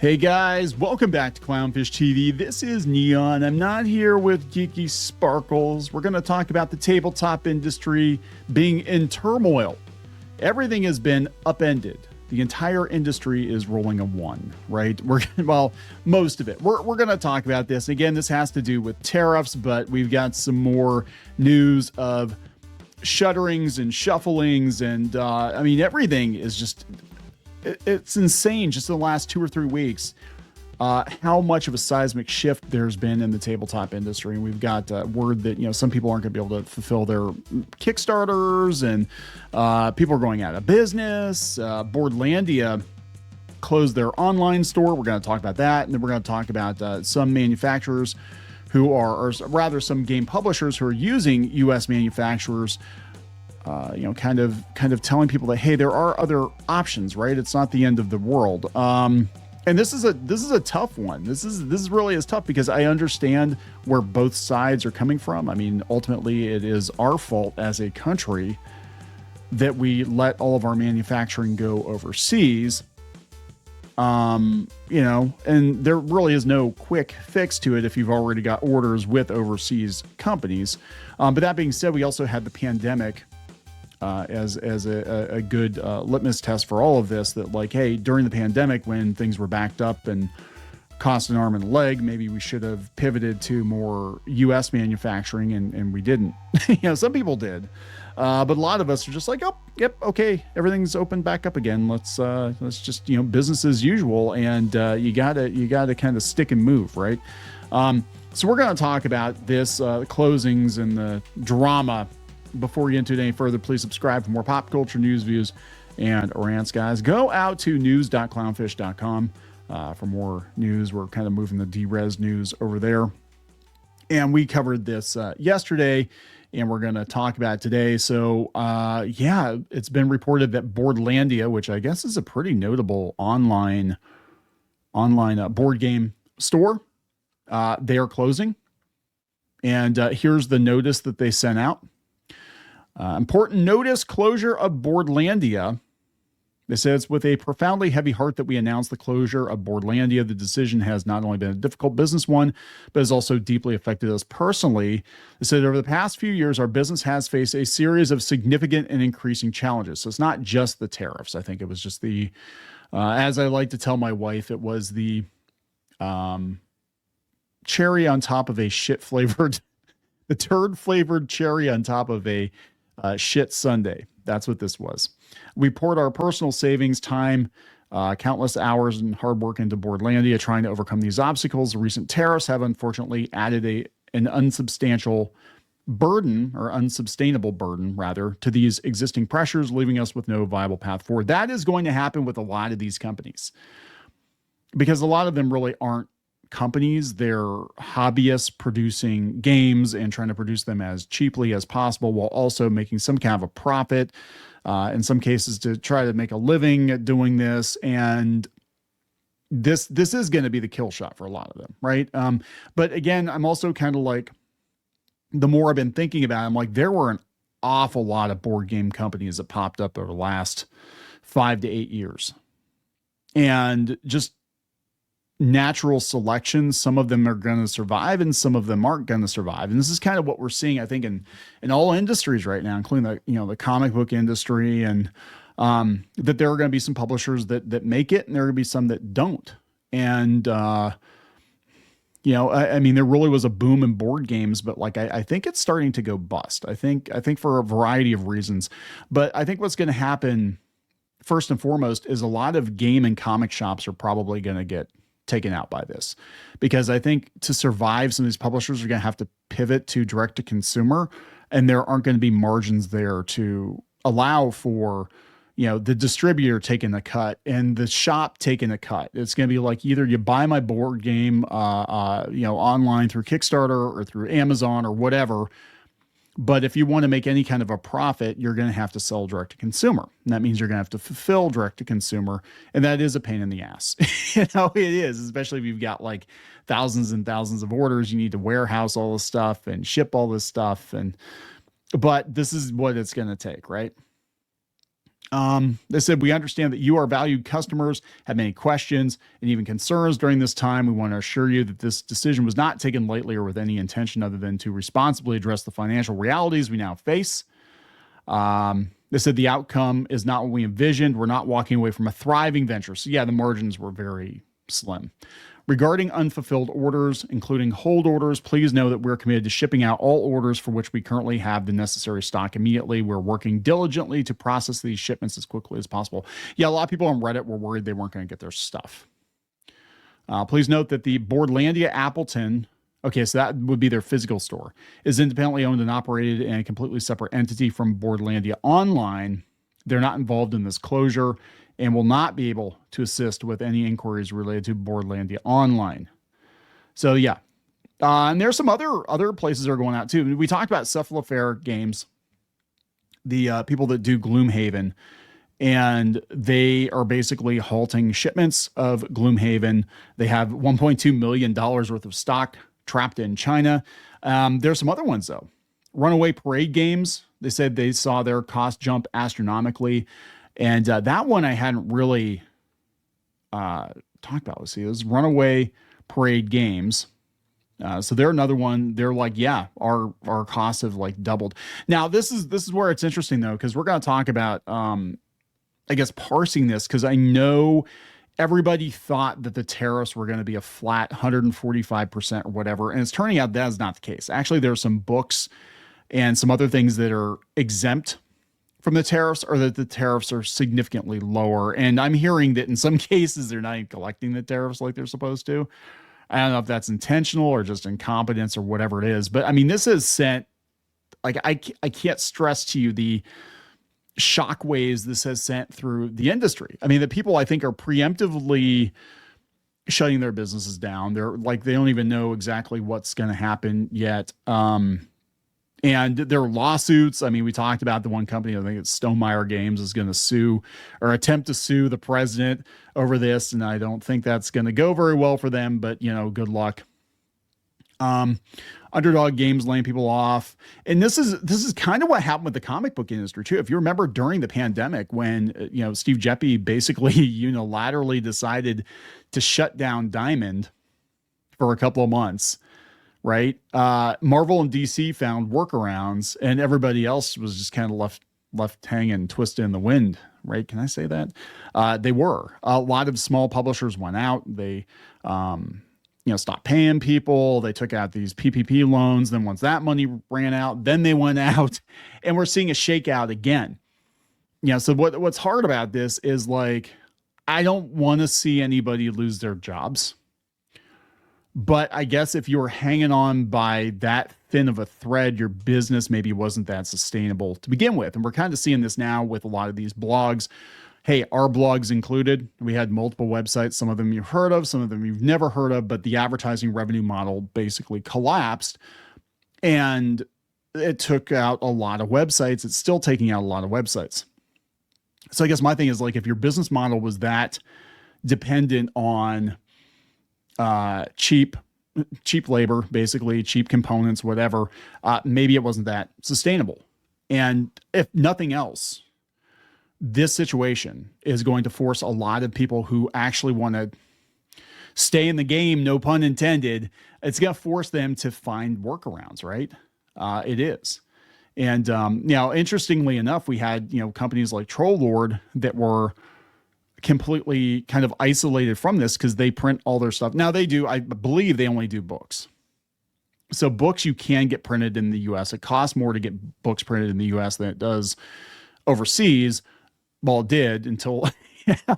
Hey guys, welcome back to Clownfish TV. This is Kneon. I'm not here with Geeky Sparkles. We're going to talk about the tabletop industry being in turmoil. Everything has been upended. The entire industry is rolling a one, right? Well, most of it. We're going to talk about this. Again, this has to do with tariffs, but we've got some more news of shutterings and shufflings, and I mean, everything is just... It's insane just in the last 2 or 3 weeks how much of a seismic shift there's been in the tabletop industry. And we've got word that, some people aren't going to be able to fulfill their Kickstarters, and people are going out of business. Boardlandia closed their online store. We're going to talk about that. And then we're going to talk about some manufacturers who are, or rather some game publishers who are using U.S. manufacturers, kind of telling people that, hey, there are other options, right? It's not the end of the world. And this is a tough one. This is really as tough because I understand where both sides are coming from. I mean, ultimately, it is our fault as a country that we let all of our manufacturing go overseas. And there really is no quick fix to it if you've already got orders with overseas companies. But that being said, we also had the pandemic as a good litmus test for all of this, that like, hey, during the pandemic when things were backed up and cost an arm and a leg, maybe we should have pivoted to more U.S. manufacturing, and we didn't. Some people did, but a lot of us are just like, oh, yep, okay, everything's opened back up again. Let's just business as usual, and you gotta kind of stick and move, right? So we're going to talk about this, the closings and the drama. Before we get into it any further, please subscribe for more pop culture news, views, and rants, guys. Go out to news.clownfish.com for more news. We're kind of moving the D-Res news over there. And we covered this yesterday, and we're going to talk about it today. So, it's been reported that Boardlandia, which I guess is a pretty notable online board game store, they are closing. And here's the notice that they sent out. Important notice: closure of Boardlandia. They said, it's with a profoundly heavy heart that we announce the closure of Boardlandia. The decision has not only been a difficult business one, but has also deeply affected us personally. They said, over the past few years, our business has faced a series of significant and increasing challenges. So it's not just the tariffs. I think it was just the, as I like to tell my wife, it was the cherry on top of a shit-flavored, the turd-flavored cherry on top of a shit sundae. That's what this was. We poured our personal savings, time, countless hours and hard work into Boardlandia trying to overcome these obstacles. The recent tariffs have unfortunately added an unsubstantial burden, or unsustainable burden rather, to these existing pressures, leaving us with no viable path forward. That is going to happen with a lot of these companies, because a lot of them really aren't companies. They're hobbyists producing games and trying to produce them as cheaply as possible while also making some kind of a profit, in some cases to try to make a living doing this. And this is going to be the kill shot for a lot of them, right? But again, I'm also kind of like, the more I've been thinking about it, I'm like, there were an awful lot of board game companies that popped up over the last 5 to 8 years, and just natural selection. Some of them are going to survive and some of them aren't going to survive. And this is kind of what we're seeing, I think, in all industries right now, including the comic book industry, and that there are going to be some publishers that make it, and there are going to be some that don't. And, I mean, there really was a boom in board games, but like, I think it's starting to go bust. I think for a variety of reasons, but I think what's going to happen first and foremost is a lot of game and comic shops are probably going to get taken out by this, because I think to survive, some of these publishers are going to have to pivot to direct to consumer, and there aren't going to be margins there to allow for, the distributor taking a cut and the shop taking a cut. It's going to be like, either you buy my board game, online through Kickstarter or through Amazon or whatever. But if you want to make any kind of a profit, you're going to have to sell direct to consumer. And that means you're going to have to fulfill direct to consumer. And that is a pain in the ass. It is, especially if you've got like thousands and thousands of orders. You need to warehouse all this stuff and ship all this stuff. But this is what it's going to take, right? They said, we understand that you, our valued customers, have many questions and even concerns during this time. We want to assure you that this decision was not taken lightly or with any intention other than to responsibly address the financial realities we now face. They said the outcome is not what we envisioned. We're not walking away from a thriving venture. So yeah, the margins were very slim. Regarding unfulfilled orders, including hold orders, please know that we're committed to shipping out all orders for which we currently have the necessary stock immediately. We're working diligently to process these shipments as quickly as possible. Yeah, a lot of people on Reddit were worried they weren't going to get their stuff. Please note that the Boardlandia Appleton, okay, so that would be their physical store, is independently owned and operated and a completely separate entity from Boardlandia Online. They're not involved in this closure and will not be able to assist with any inquiries related to Boardlandia Online. So yeah, and there's some other places that are going out too. We talked about Cephalofair Games, the people that do Gloomhaven, and they are basically halting shipments of Gloomhaven. They have $1.2 million worth of stock trapped in China. There's some other ones though. Runaway Parade Games, they said they saw their cost jump astronomically. And that one I hadn't really talked about. Let's see, it was Runaway Parade Games. So they're another one. They're like, yeah, our costs have like doubled. Now this is where it's interesting though, because we're going to talk about, I guess, parsing this, because I know everybody thought that the tariffs were going to be a flat 145% or whatever, and it's turning out that is not the case. Actually, there are some books and some other things that are exempt from the tariffs, or that the tariffs are significantly lower. And I'm hearing that in some cases, they're not even collecting the tariffs like they're supposed to. I don't know if that's intentional or just incompetence or whatever it is. But I mean, this has sent, like, I can't stress to you the shockwaves this has sent through the industry. I mean, the people I think are preemptively shutting their businesses down. They're like, they don't even know exactly what's going to happen yet. And there are lawsuits. I mean, we talked about the one company, I think it's Stonemeyer Games, is going to sue or attempt to sue the president over this. And I don't think that's going to go very well for them, but you know, good luck. Underdog Games laying people off. And this is kind of what happened with the comic book industry too. If you remember during the pandemic when, you know, Steve Geppi basically unilaterally decided to shut down Diamond for a couple of months, right? Marvel and DC found workarounds, and everybody else was just kind of left hanging, twisted in the wind, right? Can I say that? They were. A lot of small publishers went out. They, stopped paying people. They took out these PPP loans. Then once that money ran out, then they went out, and we're seeing a shakeout again. So what's hard about this is, like, I don't want to see anybody lose their jobs. But I guess if you were hanging on by that thin of a thread, your business maybe wasn't that sustainable to begin with. And we're kind of seeing this now with a lot of these blogs. Hey, our blogs included. We had multiple websites. Some of them you've heard of, some of them you've never heard of, but the advertising revenue model basically collapsed. And it took out a lot of websites. It's still taking out a lot of websites. So I guess my thing is, like, if your business model was that dependent on cheap labor, basically cheap components, whatever, maybe it wasn't that sustainable. And if nothing else, this situation is going to force a lot of people who actually want to stay in the game, no pun intended. It's going to force them to find workarounds, right? It is. And, interestingly enough, we had, companies like Troll Lord that were completely kind of isolated from this because they print all their stuff. Now they do, I believe they only do books. So books you can get printed in the US. It costs more to get books printed in the US than it does overseas. Well, it did until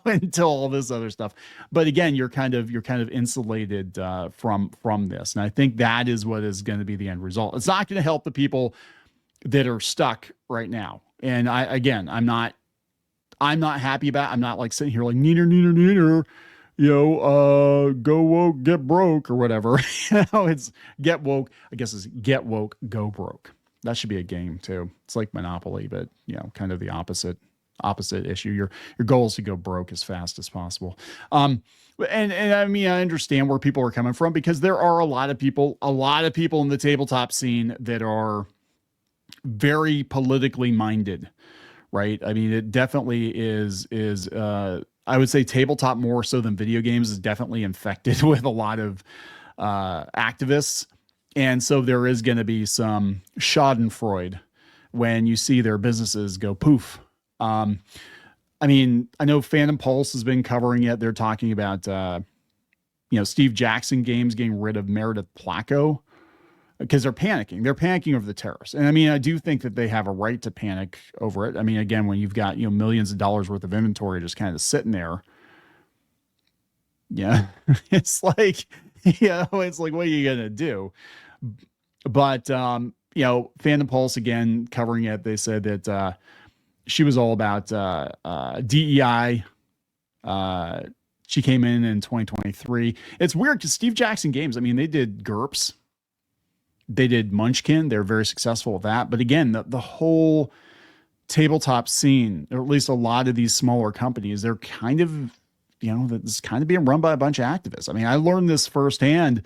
until all this other stuff. But again, you're kind of insulated from this. And I think that is what is going to be the end result. It's not going to help the people that are stuck right now. And I'm not happy about it. I'm not like sitting here like neener, go woke, get broke or whatever. It's get woke. I guess it's get woke, go broke. That should be a game too. It's like Monopoly, but kind of the opposite issue. Your goal is to go broke as fast as possible. And I mean, I understand where people are coming from, because there are a lot of people in the tabletop scene that are very politically minded, right? I mean, it definitely is I would say tabletop more so than video games is definitely infected with a lot of activists. And so there is going to be some schadenfreude when you see their businesses go poof. I mean, I know Phantom Pulse has been covering it. They're talking about, Steve Jackson Games getting rid of Meredith Placco because they're panicking. They're panicking over the tariffs. And I mean, I do think that they have a right to panic over it. I mean, again, when you've got, millions of dollars worth of inventory just kind of sitting there, yeah, it's like, it's like, what are you going to do? But, Phantom Pulse, again, covering it, they said that she was all about DEI. She came in 2023. It's weird because Steve Jackson Games, I mean, they did GURPS. They did Munchkin. They're very successful with that. But again, the whole tabletop scene, or at least a lot of these smaller companies, they're kind of, it's kind of being run by a bunch of activists. I mean, I learned this firsthand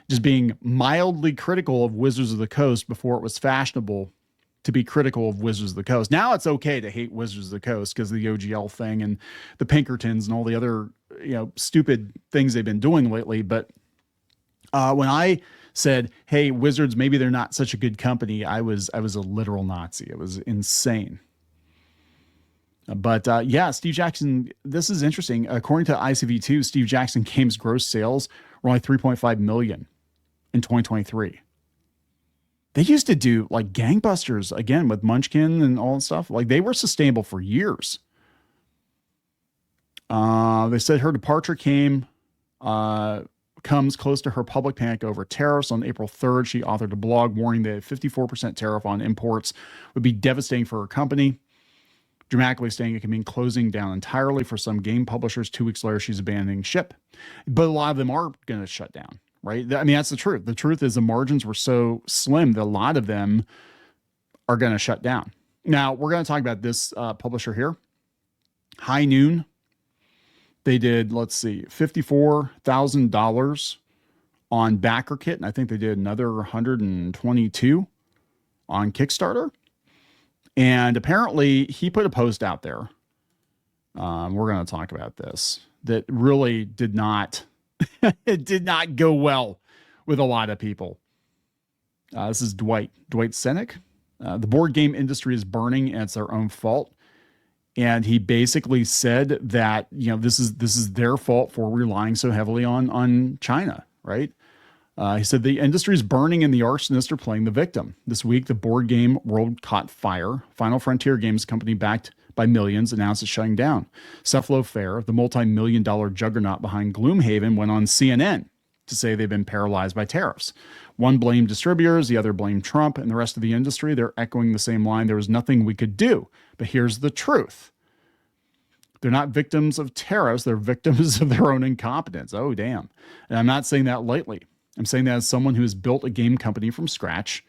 just being mildly critical of Wizards of the Coast before it was fashionable to be critical of Wizards of the Coast. Now it's okay to hate Wizards of the Coast because of the OGL thing and the Pinkertons and all the other, stupid things they've been doing lately. But when I said, hey, Wizards, maybe they're not such a good company, I was a literal Nazi. It was insane. But Steve Jackson, this is interesting. According to ICV2, Steve Jackson Games gross sales were only 3.5 million in 2023. They used to do like gangbusters again with Munchkin and all that stuff. Like they were sustainable for years. They said her departure comes close to her public panic over tariffs. On April 3rd, she authored a blog warning that a 54% tariff on imports would be devastating for her company, dramatically saying it can mean closing down entirely for some game publishers. 2 weeks later, she's abandoning ship. But a lot of them are going to shut down, right? I mean, that's the truth. The truth is the margins were so slim that a lot of them are going to shut down. Now, we're going to talk about this publisher here, High Noon. They did, let's see, $54,000 on BackerKit, and I think they did another 122 on Kickstarter. And apparently he put a post out there. We're going to talk about this that really did not, it did not go well with a lot of people. This is Dwight Senek. The board game industry is burning and it's their own fault. And he basically said that, this is their fault for relying so heavily on China, right? He said the industry is burning and the arsonists are playing the victim. This week, the board game world caught fire. Final Frontier Games company backed by millions announced it's shutting down. Cephalo Fair, the multi-million-dollar juggernaut behind Gloomhaven, went on CNN to say they've been paralyzed by tariffs. One blamed distributors, the other blamed Trump, and the rest of the industry, they're echoing the same line. There was nothing we could do. But here's the truth. They're not victims of tariffs. They're victims of their own incompetence. Oh, damn. And I'm not saying that lightly. I'm saying that as someone who has built a game company from scratch,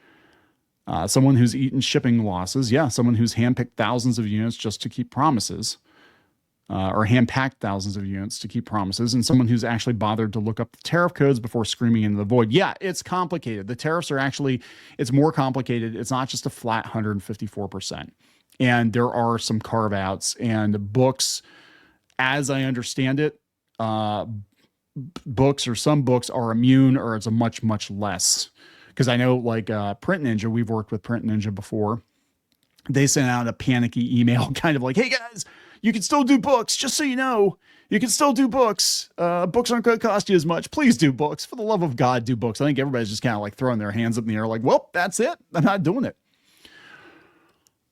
someone who's eaten shipping losses. Yeah, someone who's handpicked thousands of units just to keep promises, or hand-packed thousands of units to keep promises, and someone who's actually bothered to look up the tariff codes before screaming into the void. Yeah, it's complicated. The tariffs are actually, it's more complicated. It's not just a flat 154%. And there are some carve-outs and books, as I understand it, some books are immune, or it's a much, much less. Because I know like Print Ninja, we've worked with Print Ninja before. They sent out a panicky email kind of like, hey guys, you can still do books. Just so you know, you can still do books. Books aren't going to cost you as much. Please do books. For the love of God, do books. I think everybody's just kind of like throwing their hands up in the air like, well, that's it. I'm not doing it.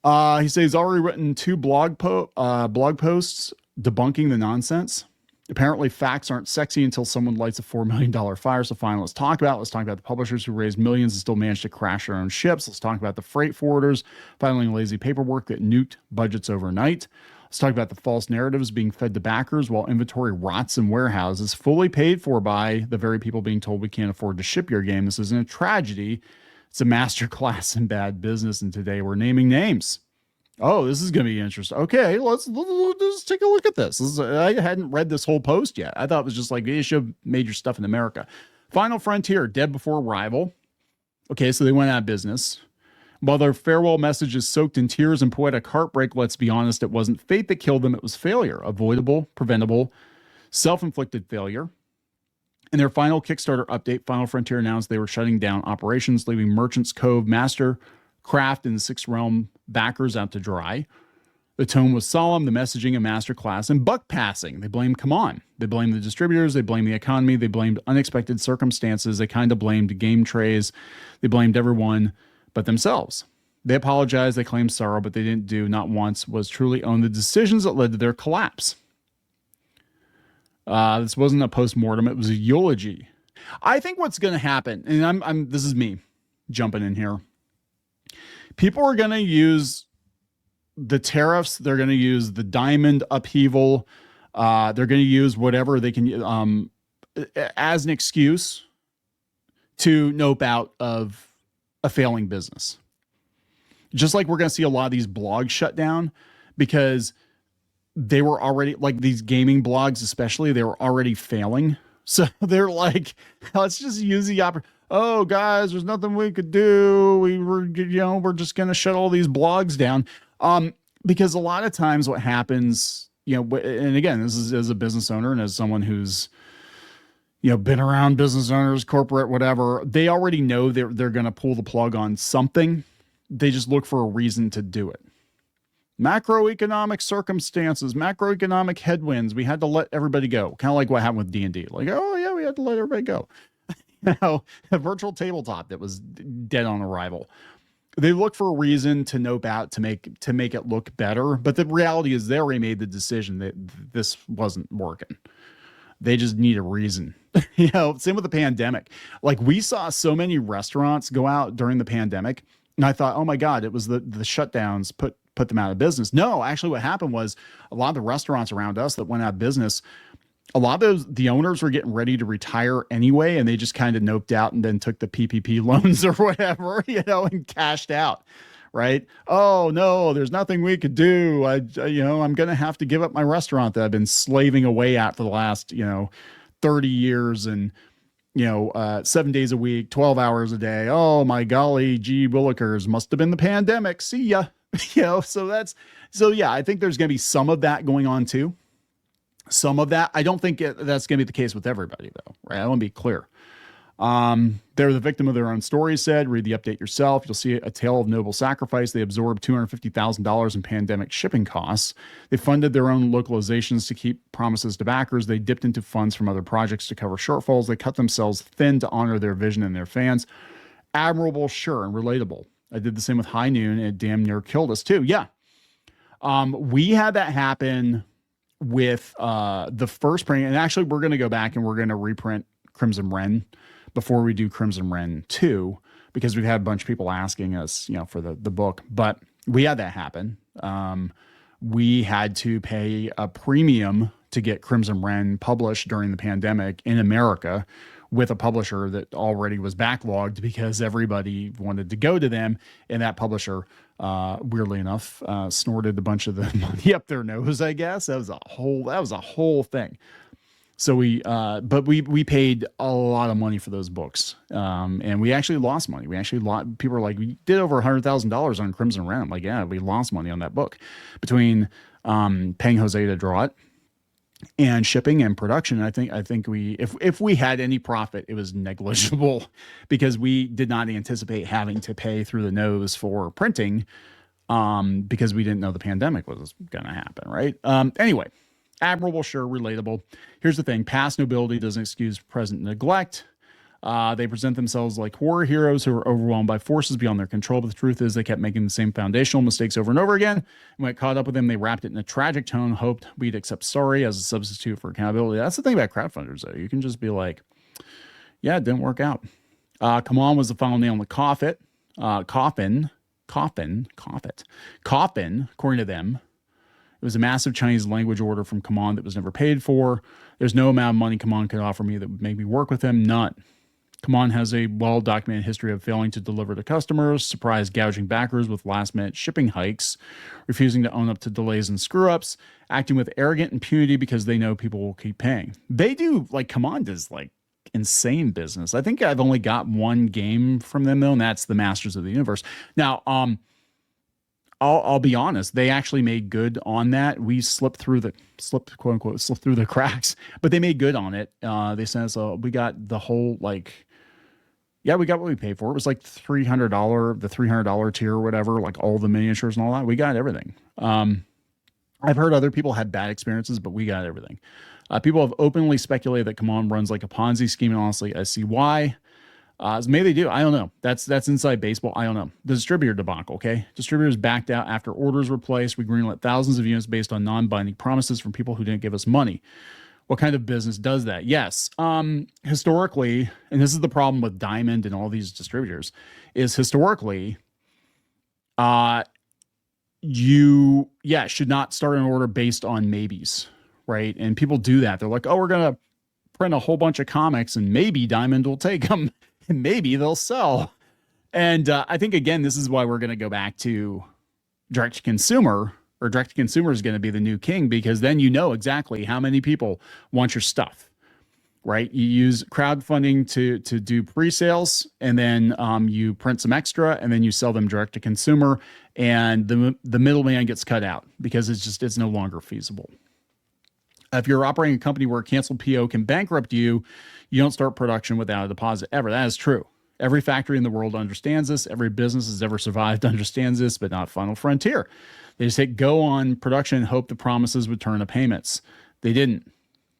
He says he's already written 2 blog posts debunking the nonsense. Apparently facts aren't sexy until someone lights a $4 million fire. So finally, let's talk about the publishers who raised millions and still managed to crash their own ships. Let's talk about the freight forwarders filing lazy paperwork that nuked budgets overnight. Let's talk about the false narratives being fed to backers while inventory rots in warehouses, fully paid for by the very people being told we can't afford to ship your game. This isn't a tragedy. It's a masterclass in bad business, and today we're naming names. Oh, this is going to be interesting. Okay, let's take a look at this. I hadn't read this whole post yet. I thought it was just like the issue of major stuff in America. Final Frontier, dead before arrival. Okay, so they went out of business. While their farewell message is soaked in tears and poetic heartbreak, let's be honest, it wasn't fate that killed them, it was failure. Avoidable, preventable, self-inflicted failure. In their final Kickstarter update, Final Frontier announced they were shutting down operations, leaving Merchant's Cove, Mastercraft, and the Sixth Realm backers out to dry. The tone was solemn, the messaging a masterclass in buck passing. They blamed Come On. They blamed the distributors. They blamed the economy. They blamed unexpected circumstances. They kind of blamed game trays. They blamed everyone but themselves. They apologized. They claimed sorrow, but they didn't do, not once, was truly own the decisions that led to their collapse. This wasn't a post-mortem. It was a eulogy. I think what's going to happen, and this is me jumping in here. People are going to use the tariffs. They're going to use the diamond upheaval. They're going to use whatever they can as an excuse to nope out of a failing business. Just like we're going to see a lot of these blogs shut down because they were already, like these gaming blogs especially, they were already failing. So they're like, let's just use the oh guys, there's nothing we could do. We're just going to shut all these blogs down. Because a lot of times what happens, and again, this is as a business owner and as someone who's, been around business owners, corporate, whatever, they already know they're going to pull the plug on something. They just look for a reason to do it. Macroeconomic circumstances, macroeconomic headwinds. We had to let everybody go. Kind of like what happened with D&D. Like, oh yeah, we had to let everybody go. A virtual tabletop that was dead on arrival. They look for a reason to nope out to make it look better. But the reality is they already made the decision that this wasn't working. They just need a reason. Same with the pandemic. Like we saw so many restaurants go out during the pandemic. And I thought, oh my God, it was the shutdowns put them out of business. No, actually what happened was a lot of the restaurants around us that went out of business, a lot of the owners were getting ready to retire anyway. And they just kind of noped out and then took the PPP loans or whatever, and cashed out. Right. Oh no, there's nothing we could do. I'm going to have to give up my restaurant that I've been slaving away at for the last, 30 years and, 7 days a week, 12 hours a day. Oh my golly, gee willikers, must have been the pandemic. See ya. So yeah, I think there's going to be some of that going on too. Some of that. I don't think that's going to be the case with everybody though. Right. I want to be clear. They're the victim of their own story, said. Read the update yourself. You'll see a tale of noble sacrifice. They absorbed $250,000 in pandemic shipping costs. They funded their own localizations to keep promises to backers. They dipped into funds from other projects to cover shortfalls. They cut themselves thin to honor their vision and their fans. Admirable, sure, and relatable. I did the same with High Noon, and it damn near killed us too. Yeah. We had that happen with the first print, and actually we're going to go back and we're going to reprint Crimson Wren before we do Crimson Wren 2, because we've had a bunch of people asking us, for the book, but we had that happen. We had to pay a premium to get Crimson Wren published during the pandemic in America with a publisher that already was backlogged because everybody wanted to go to them. And that publisher, weirdly enough, snorted a bunch of the money up their nose, I guess. That was a whole thing. So we paid a lot of money for those books. And we actually lost money. People were like, we did over $100,000 on Crimson Wren. I'm like, yeah, we lost money on that book between, paying Jose to draw it and shipping and production. I think if we had any profit, it was negligible because we did not anticipate having to pay through the nose for printing, because we didn't know the pandemic was going to happen. Right. Anyway. Admirable, sure, relatable. Here's the thing. Past nobility doesn't excuse present neglect. They present themselves like horror heroes who are overwhelmed by forces beyond their control. But the truth is they kept making the same foundational mistakes over and over again. And when it caught up with them, they wrapped it in a tragic tone, hoped we'd accept sorry as a substitute for accountability. That's the thing about crowdfunders, though. You can just be like, yeah, it didn't work out. Come On was the final nail in the coffin, according to them. It was a massive Chinese language order from Come On that was never paid for. There's no amount of money Come On could offer me that would make me work with him. None. Come On has a well-documented history of failing to deliver to customers, surprise gouging backers with last-minute shipping hikes, refusing to own up to delays and screw-ups, acting with arrogant impunity because they know people will keep paying. They do, like, Come On does, like, insane business. I think I've only got one game from them though, and that's the Masters of the Universe. Now, I'll be honest, they actually made good on that. We quote unquote slipped through the cracks, but they made good on it. They sent us we got the whole we got what we paid for. It was like $300, the $300 tier or whatever, like all the miniatures and all that. We got everything. I've heard other people had bad experiences, but we got everything. People have openly speculated that Command runs like a Ponzi scheme, and honestly, I see why. Maybe they do. I don't know. That's inside baseball. I don't know. The distributor debacle, okay? Distributors backed out after orders were placed. We greenlit thousands of units based on non-binding promises from people who didn't give us money. What kind of business does that? Yes. Historically, and this is the problem with Diamond and all these distributors, is historically, you should not start an order based on maybes, right? And people do that. They're like, oh, we're going to print a whole bunch of comics and maybe Diamond will take them and maybe they'll sell. And I think, again, this is why we're going to go back to direct to consumer, or direct to consumer is going to be the new king, because then you know exactly how many people want your stuff, right? You use crowdfunding to do pre-sales, and then you print some extra, and then you sell them direct to consumer, and the middleman gets cut out because it's no longer feasible. If you're operating a company where a canceled PO can bankrupt you, you don't start production without a deposit ever. That is true. Every factory in the world understands this. Every business has ever survived understands this, but not Final Frontier. They just hit go on production and hope the promises would turn to payments. They didn't.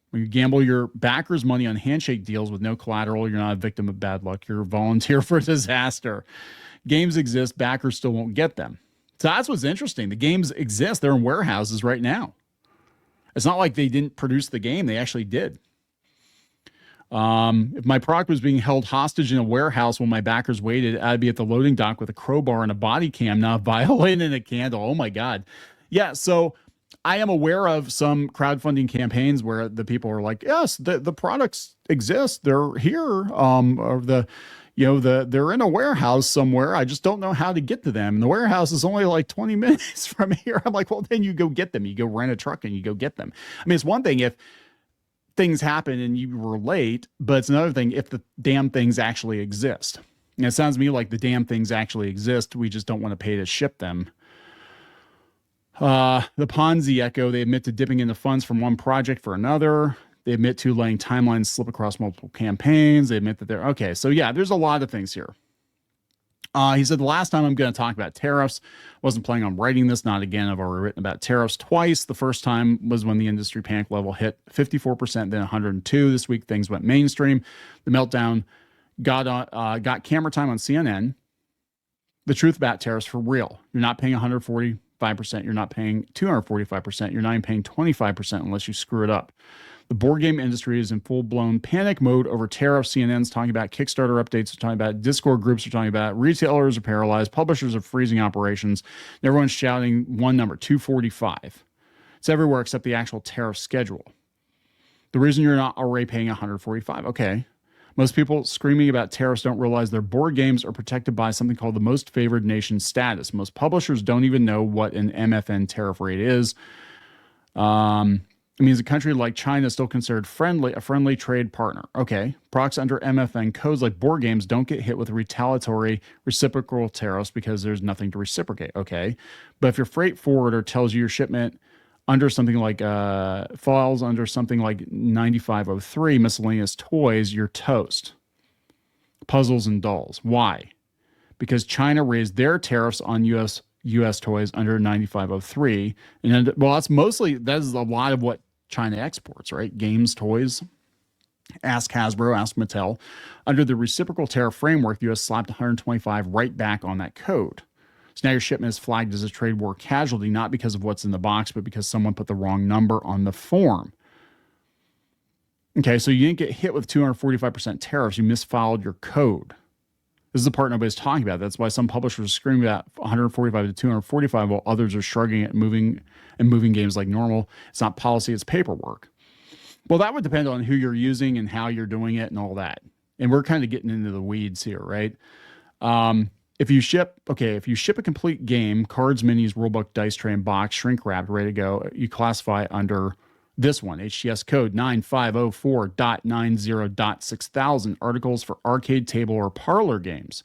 When you gamble your backers' money on handshake deals with no collateral, you're not a victim of bad luck. You're a volunteer for disaster. Games exist. Backers still won't get them. So that's what's interesting. The games exist. They're in warehouses right now. It's not like they didn't produce the game. They actually did. If my product was being held hostage in a warehouse while my backers waited, I'd be at the loading dock with a crowbar and a body cam, not violating a candle. Oh my God. Yeah. So I am aware of some crowdfunding campaigns where the people are like, yes, the products exist. They're here. They're in a warehouse somewhere. I just don't know how to get to them. And the warehouse is only like 20 minutes from here. I'm like, well, then you go get them. You go rent a truck and you go get them. I mean, it's one thing if things happen and you were late, but it's another thing if the damn things actually exist. And it sounds to me like the damn things actually exist. We just don't want to pay to ship them. The Ponzi echo, they admit to dipping into funds from one project for another. They admit to letting timelines slip across multiple campaigns. They admit that they're okay. So yeah, there's a lot of things here. He said, the last time I'm going to talk about tariffs, wasn't planning on writing this. Not again. I've already written about tariffs twice. The first time was when the industry panic level hit 54%, then 102. This week, things went mainstream. The meltdown got camera time on CNN. The truth about tariffs for real. You're not paying 145%. You're not paying 245%. You're not even paying 25% unless you screw it up. The board game industry is in full-blown panic mode over tariffs. CNN's talking about Kickstarter updates. They're talking about Discord groups. They're talking about retailers are paralyzed. Publishers are freezing operations. And everyone's shouting one number, 245. It's everywhere except the actual tariff schedule. The reason you're not already paying 145. Okay. Most people screaming about tariffs don't realize their board games are protected by something called the most favored nation status. Most publishers don't even know what an MFN tariff rate is. It means a country like China is still considered a friendly trade partner. Okay. Products under MFN codes like board games don't get hit with retaliatory reciprocal tariffs because there's nothing to reciprocate. Okay. But if your freight forwarder tells you your shipment under something like falls under something like 9503 miscellaneous toys, you're toast. Puzzles and dolls. Why? Because China raised their tariffs on U.S. toys under 9503. And well, that is a lot of what China exports, right? Games, toys. Ask Hasbro, ask Mattel. Under the reciprocal tariff framework, the U.S. slapped 125 right back on that code. So now your shipment is flagged as a trade war casualty, not because of what's in the box, but because someone put the wrong number on the form. Okay, so you didn't get hit with 245% tariffs. You misfiled your code. This is the part nobody's talking about. That's why some publishers are screaming about 145 to 245, while others are shrugging at moving games like normal. It's not policy, it's paperwork. Well, that would depend on who you're using and how you're doing it and all that. And we're kind of getting into the weeds here, right? If you ship a complete game, cards, minis, rulebook, dice tray, and box, shrink wrapped, ready to go, you classify under This one, HTS code 9504.90.6000, articles for arcade, table, or parlor games.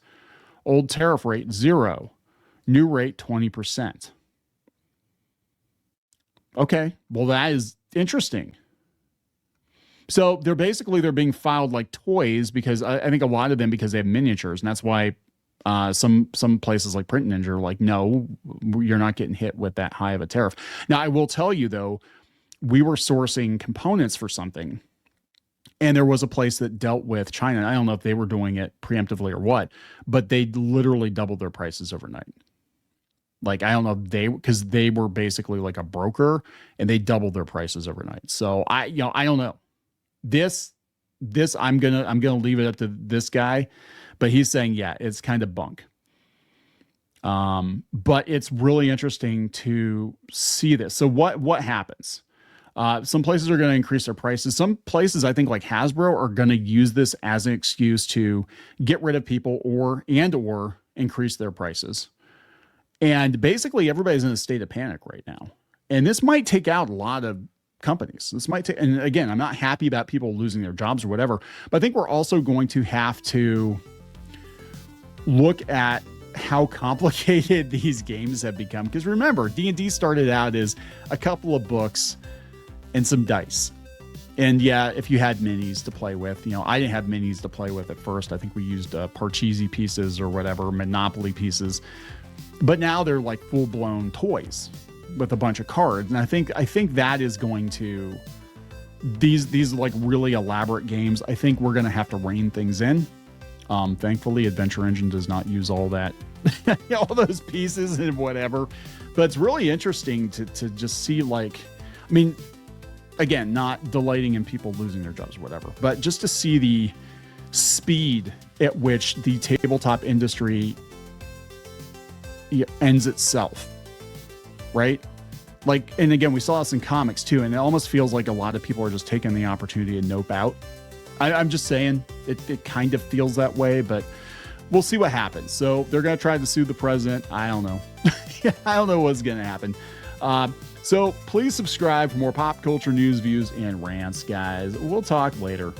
Old tariff rate 0, new rate 20%. Okay, well, that is interesting. So they're being filed like toys because I think a lot of them, because they have miniatures, and that's why some places like Print Ninja are like, no, you're not getting hit with that high of a tariff. Now, I will tell you though, we were sourcing components for something, and there was a place that dealt with China. I don't know if they were doing it preemptively or what, but they literally doubled their prices overnight. Like, I don't know if because they were basically like a broker, and they doubled their prices overnight. So I don't know. This I'm gonna leave it up to this guy, but he's saying, yeah, it's kind of bunk. But it's really interesting to see this. So what happens? Some places are going to increase their prices. Some places, I think like Hasbro, are going to use this as an excuse to get rid of people or increase their prices. And basically everybody's in a state of panic right now. And this might take out a lot of companies. And again, I'm not happy about people losing their jobs or whatever, but I think we're also going to have to look at how complicated these games have become. Because remember, D&D started out as a couple of books and some dice. And yeah, if you had minis to play with, I didn't have minis to play with at first. I think we used Parcheesi pieces or whatever, Monopoly pieces. But now they're like full-blown toys with a bunch of cards. And I think that is going to, these like really elaborate games, I think we're going to have to rein things in. Thankfully, Adventure Engine does not use all that, all those pieces and whatever. But it's really interesting to just see, like, I mean, again, not delighting in people losing their jobs or whatever, but just to see the speed at which the tabletop industry ends itself, right? Like, and again, we saw this in comics too, and it almost feels like a lot of people are just taking the opportunity to nope out. I'm just saying, it kind of feels that way, but we'll see what happens. So they're going to try to sue the president. I don't know. I don't know what's going to happen. So please subscribe for more pop culture news, views, and rants, guys. We'll talk later.